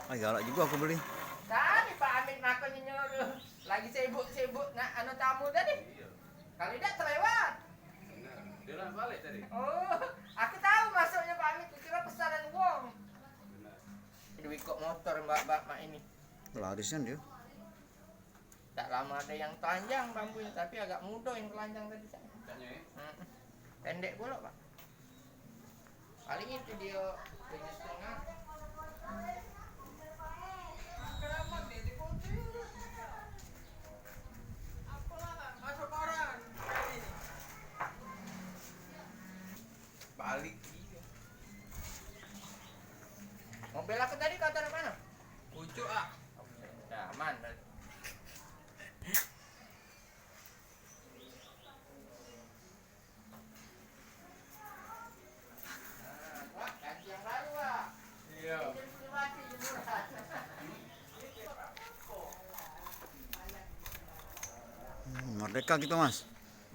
Ah, galak juga aku beli. Tadi Pak Amin makannya nyuruh. Lagi sibuk-sibuk nak anu tamu tadi. Kalau tidak terlewat. Dia lah balik tadi. Oh, aku tahu masuknya Pak Amin. Kira pesanan uang. Duit kok motor mbak ini. Larisnya dia. Tak lama ada yang telanjang bambunya, tapi agak mudah yang telanjang tadi. Tanya ya. Pendek pula Pak. Paling itu dia punya setengah. Balik. Mobil aku tadi kau taruh mana? Pucuk ah. Ya, aman. Wah, ganti yang baru, Wak. Iya. Ini mati jemuran. Merdeka gitu mas.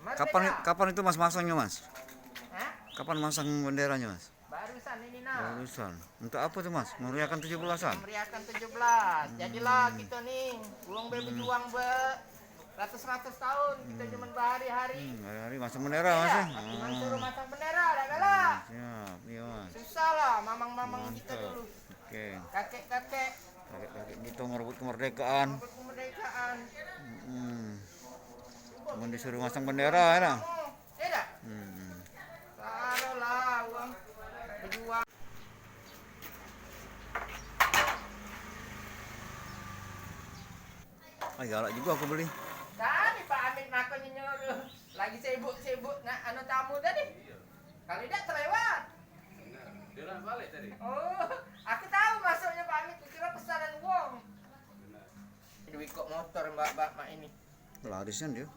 Merdeka. Kapan itu mas masangnya mas? Hah? Kapan masang benderanya mas? Barusan ini nah. Barusan. Untuk apa tuh mas? Meriahkan 17-an? Meriahkan 17. Jadilah kita nih, uang berjuang ratus-ratus tahun kita cuma berhari-hari. Hari-hari masang bendera mas ya? Cuma suruh masang bendera, dah galak. Siap, iya mas. Susah lah, mamang-mamang kita Mantap. dulu. Oke. Kakek-kakek, Kakek-kakek gitu merebut kemerdekaan. merebut kemerdekaan. Cuma disuruh masang bendera ya nah? Tidak? Taruh lah uang berjuang. Ah, galak juga aku beli. Tadi Pak Amin makannya nyuruh. Lagi sibuk-sibuk nak anu tamu tadi. Kalau tidak terlewat. Dia lah balik tadi. Oh, aku tahu masuknya Pak Amin. Kira pesanan uang. Duit kok motor mbak ini. Larisnya dia.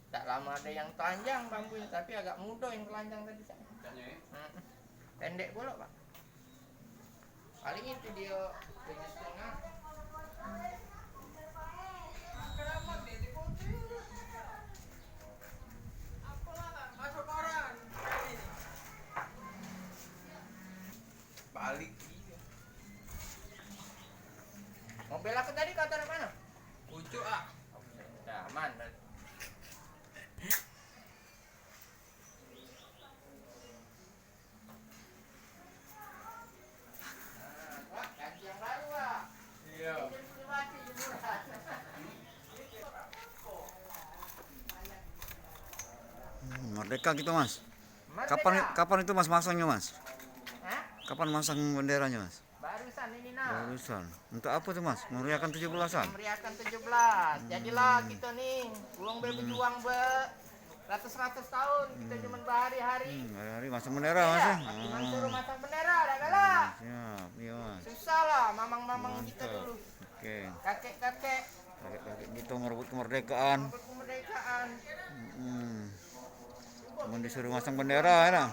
Tak lama ada yang telanjang bambunya, tapi agak mudah yang telanjang tadi. Tanya ya. Pendek pula Pak. Paling itu dia punya setengah. Balik. Mobil aku tadi kau taruh mana? Pucuk ah. Ya, aman. Wah, ganti yang baru, Wak. Iya. Ini mati jemuran. Merdeka gitu mas. Merdeka. Kapan itu mas masangnya mas? Hah? Kapan masang benderanya mas? Barusan ini nah. Barusan. Untuk apa tuh mas? Meriahkan 17-an? Meriahkan 17. Jadilah kita nih, uang berjuang ratus-ratus tahun kita cuma berhari-hari. Hari-hari masang bendera mas ya? Cuma suruh masang bendera, dah galak. Siap, iya mas. Susah lah, mamang-mamang kita Mantap. dulu. Oke. Kakek-kakek, Kakek-kakek gitu merebut kemerdekaan. merebut kemerdekaan. Cuma disuruh masang bendera ya nah?